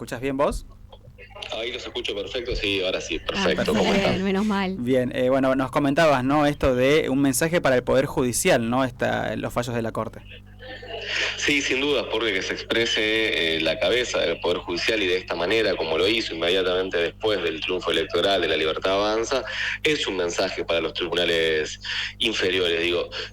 ¿Escuchas bien vos? Ahí los escucho perfecto, sí, ahora sí, perfecto. Perfecto. ¿Cómo están? Bien, menos mal. Bien, bueno, nos comentabas, ¿no? Esto de un mensaje para el Poder Judicial, ¿no? Los fallos de la Corte. Sí, sin dudas, porque que se exprese la cabeza del Poder Judicial y de esta manera, como lo hizo inmediatamente después del triunfo electoral de La Libertad Avanza, es un mensaje para los tribunales inferiores.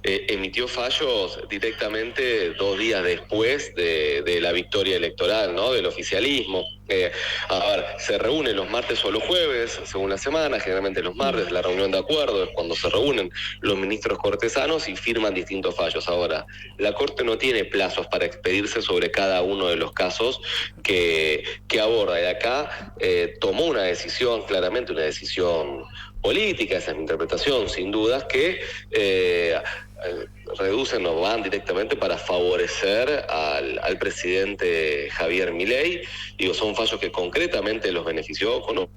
Emitió fallos directamente 2 días después de la victoria electoral, ¿no? Del oficialismo. Se reúnen los martes o los jueves, según la semana, generalmente los martes, la reunión de acuerdo es cuando se reúnen los ministros cortesanos y firman distintos fallos. Ahora, la Corte no tiene plazos para expedirse sobre cada uno de los casos que aborda, y acá tomó una decisión, claramente una decisión política, esa es mi interpretación, sin dudas, que reducen o van directamente para favorecer al presidente Javier Milei. Son fallos que concretamente los benefició con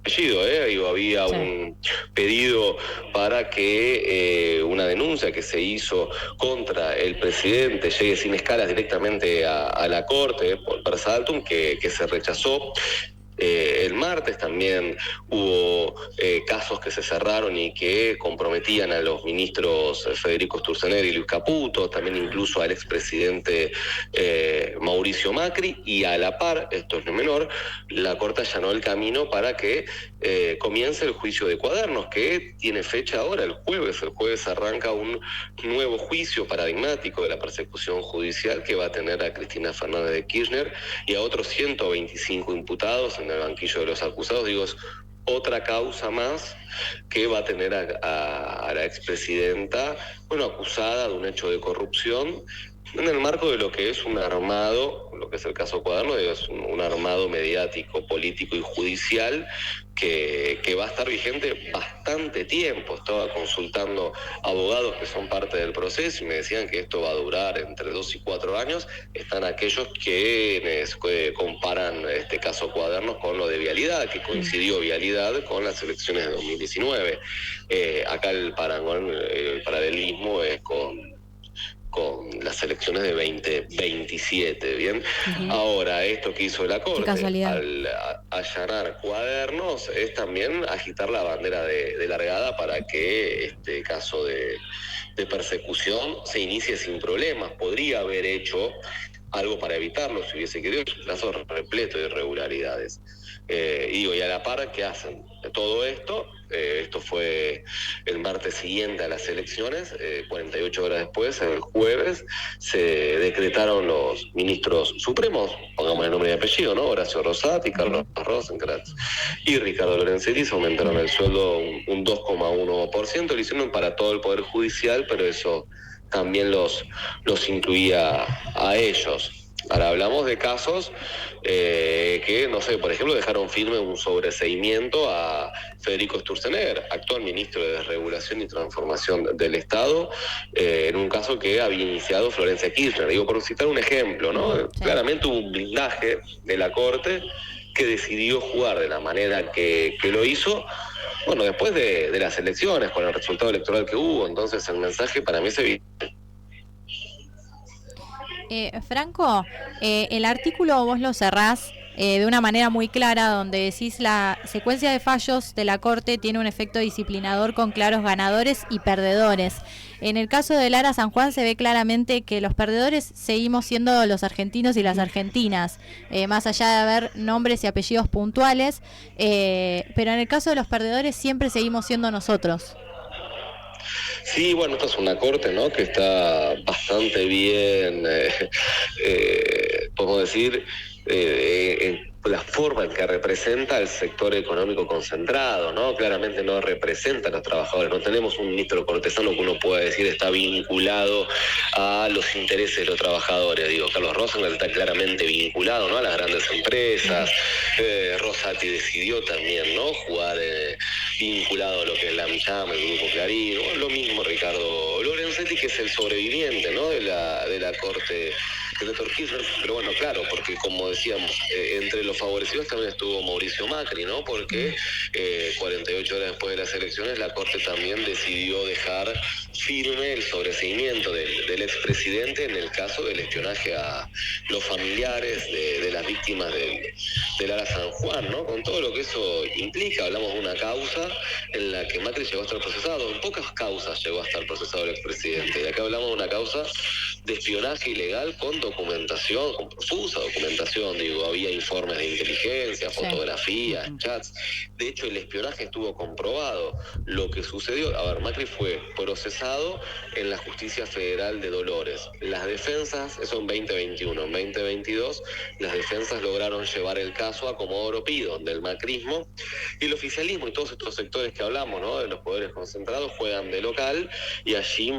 apellido, había un pedido para que una denuncia que se hizo contra el presidente llegue sin escalas directamente a la Corte por Persaltum, que se rechazó. El martes también hubo casos que se cerraron y que comprometían a los ministros Federico Sturzenegger y Luis Caputo, también incluso al expresidente Mauricio Macri, y a la par, esto es no menor, la Corte allanó el camino para que comience el juicio de Cuadernos, que tiene fecha ahora, el jueves. El jueves arranca un nuevo juicio paradigmático de la persecución judicial que va a tener a Cristina Fernández de Kirchner y a otros 125 imputados en el banquillo de los acusados. Es otra causa más que va a tener a la expresidenta, acusada de un hecho de corrupción en el marco de lo que es un armado, lo que es el caso Cuaderno, es un armado mediático, político y judicial que va a estar vigente bastante tiempo. Estaba consultando abogados que son parte del proceso y me decían que esto va a durar entre 2 y 4 años. Están aquellos que comparan este caso Cuadernos con lo de Vialidad, que coincidió Vialidad con las elecciones de 2019. Acá el paralelismo es con las elecciones de 2027, ¿bien? Uh-huh. Ahora, esto que hizo la Corte al allanar Cuadernos es también agitar la bandera de largada para que este caso de persecución se inicie sin problemas. Podría haber hecho algo para evitarlo si hubiese querido. Es un caso repleto de irregularidades. Y a la par, ¿qué hacen? Todo esto, esto fue el martes siguiente a las elecciones, 48 horas después, el jueves, se decretaron los ministros supremos, pongamos el nombre y apellido, ¿no? Horacio Rosati, Carlos Rosenkrantz y Ricardo Lorenzetti, se aumentaron el sueldo un 2,1%, lo hicieron para todo el Poder Judicial, pero eso también los incluía a ellos. Ahora hablamos de casos que, no sé, por ejemplo, dejaron firme un sobreseimiento a Federico Sturzenegger, actual ministro de Desregulación y Transformación del Estado, en un caso que había iniciado Florencia Kirchner. Por citar un ejemplo, ¿no? Sí. Claramente hubo un blindaje de la Corte que decidió jugar de la manera que lo hizo, después de las elecciones, con el resultado electoral que hubo. Entonces el mensaje para mí es evidente. Franco, el artículo vos lo cerrás de una manera muy clara, donde decís la secuencia de fallos de la Corte tiene un efecto disciplinador con claros ganadores y perdedores. En el caso de Lara San Juan se ve claramente que los perdedores seguimos siendo los argentinos y las argentinas, más allá de haber nombres y apellidos puntuales, pero en el caso de los perdedores siempre seguimos siendo nosotros. Sí, esta es una Corte, ¿no?, que está bastante bien, podemos decir, la forma en que representa el sector económico concentrado, ¿no? Claramente no representa a los trabajadores. No tenemos un ministro cortesano que uno pueda decir está vinculado a los intereses de los trabajadores. Carlos Rosenkrantz está claramente vinculado, ¿no?, a las grandes empresas. Rosati decidió también, ¿no?, jugar vinculado a lo que es la AmCham, el Grupo Clarín. Lo mismo Ricardo Lorenzetti, que es el sobreviviente, ¿no?, de la Corte Néstor Kirchner, pero bueno, claro, porque como decíamos, entre los favorecidos también estuvo Mauricio Macri, ¿no? Porque 48 horas después de las elecciones la Corte también decidió dejar firme el sobreseimiento del expresidente en el caso del espionaje a los familiares de las víctimas del Ara San Juan, ¿no? Con todo lo que eso implica, hablamos de una causa en la que Macri llegó a estar procesado, en pocas causas llegó a estar procesado el expresidente, y acá hablamos de una causa de espionaje ilegal con documentación, con profusa documentación, digo, había informes de inteligencia, fotografías, chats. De hecho, el espionaje estuvo comprobado. Lo que sucedió, a ver, Macri fue procesado en la Justicia Federal de Dolores. Las defensas, eso en 2021, en 2022, las defensas lograron llevar el caso a Comodoro Pi, donde el macrismo y el oficialismo y todos estos sectores que hablamos, ¿no?, de los poderes concentrados, juegan de local, y allí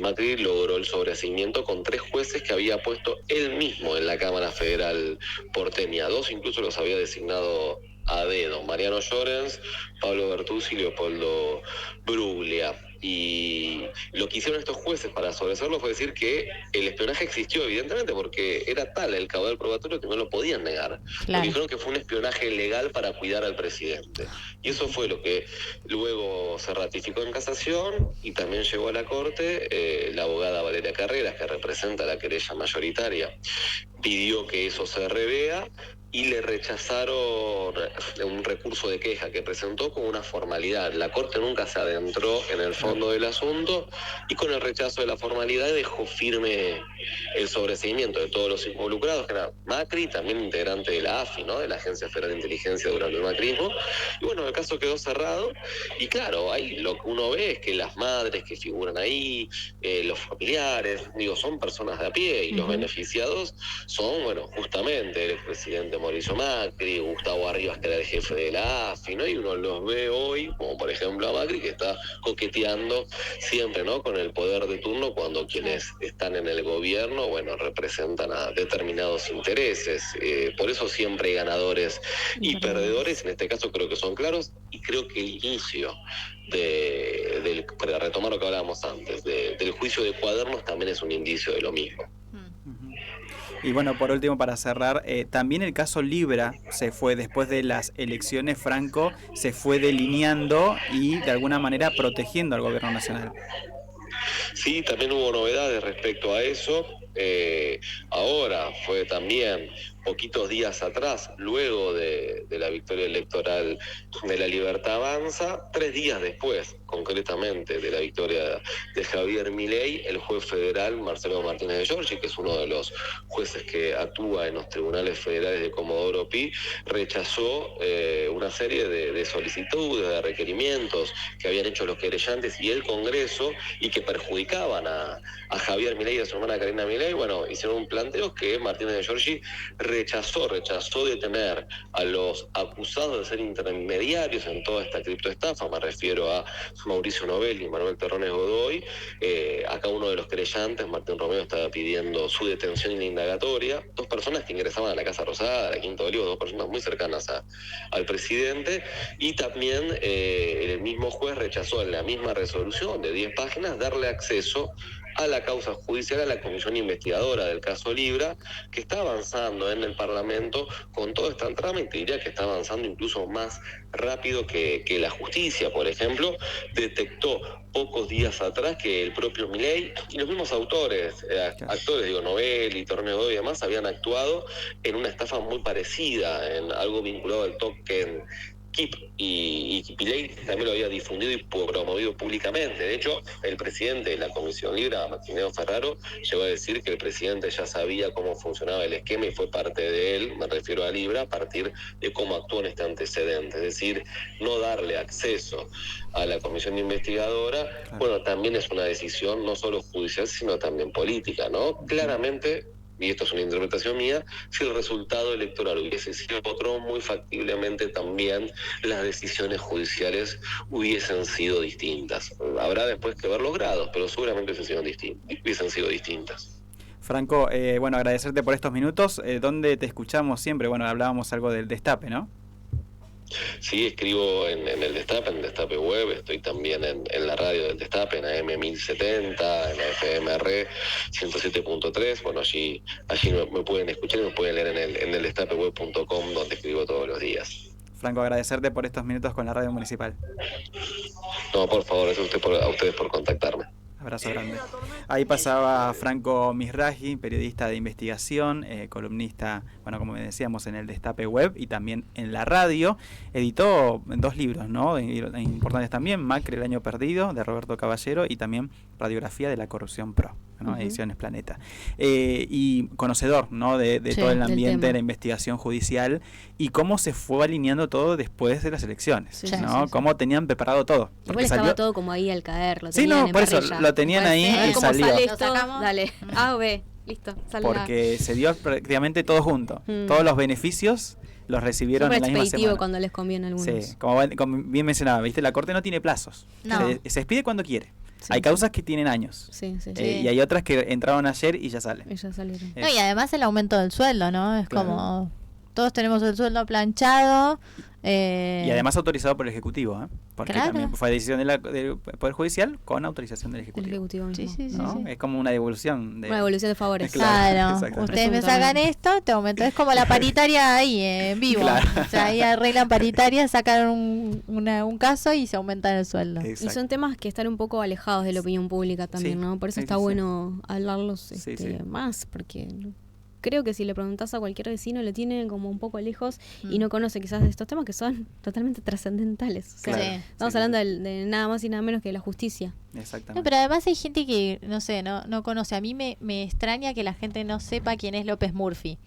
Macri logró el sobreseimiento con 3 jueces que había puesto él mismo en la Cámara Federal porteña. 2 incluso los había designado a dedo: Mariano Llorens, Pablo Bertuzzi y Leopoldo Bruglia. Y lo que hicieron estos jueces para sobreseerlo fue decir que el espionaje existió, evidentemente, porque era tal el caudal probatorio que no lo podían negar. Claro. Dijeron que fue un espionaje legal para cuidar al presidente. Y eso fue lo que luego se ratificó en casación y también llegó a la Corte. La abogada Valeria Carreras, que representa la querella mayoritaria, pidió que eso se revea y le rechazaron un recurso de queja que presentó como una formalidad. La Corte nunca se adentró en el fondo del asunto y con el rechazo de la formalidad dejó firme el sobreseimiento de todos los involucrados, que era Macri, también integrante de la AFI, ¿no?, de la Agencia Federal de Inteligencia durante el macrismo. Y bueno, el caso quedó cerrado y claro, ahí lo que uno ve es que las madres que figuran ahí, los familiares, digo, son personas de a pie y los beneficiados son, bueno, justamente el expresidente Mauricio Macri, Gustavo Arribas, que era el jefe de la AFI, ¿no? Y uno los ve hoy, como por ejemplo a Macri, que está coqueteando siempre, ¿no?, con el poder de turno, cuando quienes están en el gobierno, bueno, representan a determinados intereses. Por eso siempre hay ganadores y perdedores. En este caso creo que son claros, y creo que el inicio para retomar lo que hablábamos antes, del juicio de Cuadernos también es un indicio de lo mismo. Y bueno, por último, para cerrar, también el caso Libra se fue, después de las elecciones, Franco se fue delineando y de alguna manera protegiendo al gobierno nacional. Sí, también hubo novedades respecto a eso. Ahora fue también poquitos días atrás, luego de la victoria electoral de La Libertad Avanza, 3 días después, concretamente, de la victoria de Javier Milei, el juez federal Marcelo Martínez de Giorgi, que es uno de los jueces que actúa en los tribunales federales de Comodoro Pi, rechazó una serie de solicitudes, de requerimientos que habían hecho los querellantes y el Congreso, y que perjudicaban a Javier Milei y a su hermana Karina Milei. Bueno, hicieron un planteo que Martínez de Giorgi rechazó detener a los acusados de ser intermediarios en toda esta criptoestafa. Me refiero a Mauricio Novelli y Manuel Terrones Godoy. Acá uno de los querellantes, Martín Romero, estaba pidiendo su detención en la indagatoria. 2 personas que ingresaban a la Casa Rosada, a la Quinta de Olivos, 2 personas muy cercanas al presidente. Y también el mismo juez rechazó en la misma resolución de 10 páginas darle acceso a la causa judicial, a la comisión investigadora del caso Libra, que está avanzando en el Parlamento con todo este trámite. Diría que está avanzando incluso más rápido que la justicia. Por ejemplo, detectó pocos días atrás que el propio Milei y los mismos actores, digo, Novelli, Terrones Godoy y demás, habían actuado en una estafa muy parecida, en algo vinculado al token KIP, y Milei también lo había difundido y promovido públicamente. De hecho, el presidente de la Comisión Libra, Maximiliano Ferraro, llegó a decir que el presidente ya sabía cómo funcionaba el esquema y fue parte de él, me refiero a Libra, a partir de cómo actuó en este antecedente. Es decir, no darle acceso a la comisión investigadora, bueno, también es una decisión no solo judicial, sino también política, ¿no? Claramente, y esto es una interpretación mía, si el resultado electoral hubiese sido otro, muy factiblemente también las decisiones judiciales hubiesen sido distintas. Habrá después que ver los grados, pero seguramente hubiesen sido distintas. Franco, bueno, agradecerte por estos minutos. ¿Dónde te escuchamos siempre? Bueno, hablábamos algo del destape, ¿no? Sí, escribo en el Destape Web, estoy también en la radio del Destape, en AM 1070, en la FMR 107.3. Bueno, allí me pueden escuchar y me pueden leer en el destapeweb.com, donde escribo todos los días. Franco, agradecerte por estos minutos con la radio municipal. No, por favor, gracias a ustedes por contactarme. Abrazo grande. Ahí pasaba Franco Misraji, periodista de investigación, columnista, bueno, como decíamos, en el Destape Web y también en la radio. Editó 2 libros, ¿no? Importantes también, Macri, el año perdido, de Roberto Caballero, y también Radiografía de la corrupción pro, ¿no? Ediciones Planeta. Y conocedor, ¿no? de todo el ambiente de la investigación judicial y cómo se fue alineando todo después de las elecciones, ¿no? Cómo tenían preparado todo. Igual estaba todo como ahí al caer. Sí, no, por eso lo tenían ahí y salió. Sale esto, dale, A o B, listo, sale. Porque se dio prácticamente todo junto. Todos los beneficios los recibieron en la misma semana. Cuando les conviene a algunos. Sí, como bien mencionaba, ¿viste? La Corte no tiene plazos. No. Se despide cuando quiere. Sí, hay causas que tienen años. Y hay otras que entraron ayer y ya salen. Y ya salieron. No, y además el aumento del sueldo, ¿no? Es como... Todos tenemos el sueldo planchado. Y además autorizado por el Ejecutivo, ¿eh? Porque también fue decisión del Poder Judicial con autorización del Ejecutivo. ¿No? Es como una devolución. Una devolución de favores. Claro. Ustedes me sacan esto, te aumento. Es como la paritaria ahí, en vivo. Claro. O sea, ahí arreglan paritaria, sacan un caso y se aumentan el sueldo. Exacto. Y son temas que están un poco alejados de la opinión pública también, ¿no? Por eso está bueno hablarlos más, porque... Creo que si le preguntás a cualquier vecino lo tiene como un poco lejos y no conoce quizás de estos temas que son totalmente trascendentales. O sea, estamos hablando de nada más y nada menos que de la justicia. Exactamente. No, pero además hay gente que, no sé, no conoce. A mí me extraña que la gente no sepa quién es López Murphy.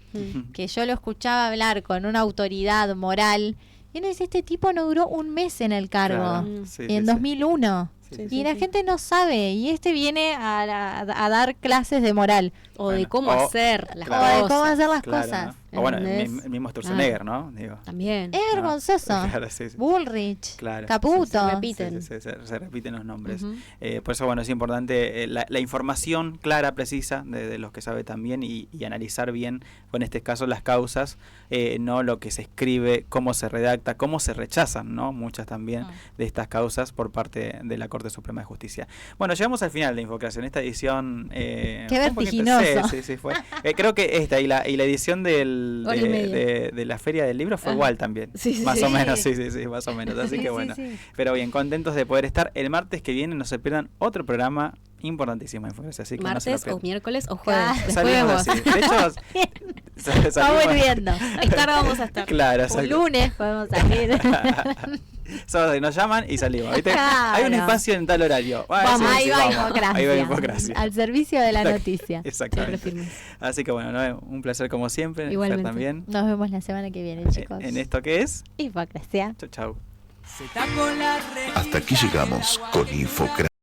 Que yo lo escuchaba hablar con una autoridad moral. Y uno dice, este tipo no duró un mes en el cargo. En 2001. Y la gente no sabe, y viene a dar clases de moral. O de cómo hacer las cosas. O de cómo hacer las cosas. ¿No? O bueno, el mismo Sturzenegger, ¿no? Digo. También. Es vergonzoso. Claro, Bullrich, Caputo. Se repiten. Se repiten los nombres. Por eso, bueno, es importante la información clara, precisa, de los que sabe también y analizar bien, o en este caso, las causas, no lo que se escribe, cómo se redacta, cómo se rechazan, ¿no? Muchas también de estas causas por parte de la Corte Suprema de Justicia. Bueno, llegamos al final de Infocracia, en esta edición... Qué vertiginoso. Sí, fue. Creo que esta y la edición de la Feria del Libro fue igual también. Más o menos, más o menos. Así que bueno. Pero bien, contentos de poder estar. El martes que viene no se pierdan otro programa importantísimo de Infocracia. Así que martes no o miércoles o jueves. Salimos así. De hecho, va volviendo. Vamos a estar. Claro, un lunes podemos salir. Nos llaman y salimos, ¿viste? Claro. Hay un espacio en tal horario. Ahí va Infocracia. Al servicio de la noticia. Exactamente. Así que bueno, ¿no? Un placer como siempre. Igualmente. También. Nos vemos la semana que viene, chicos. En esto que es Infocracia. Chau. Hasta aquí llegamos con Infocracia.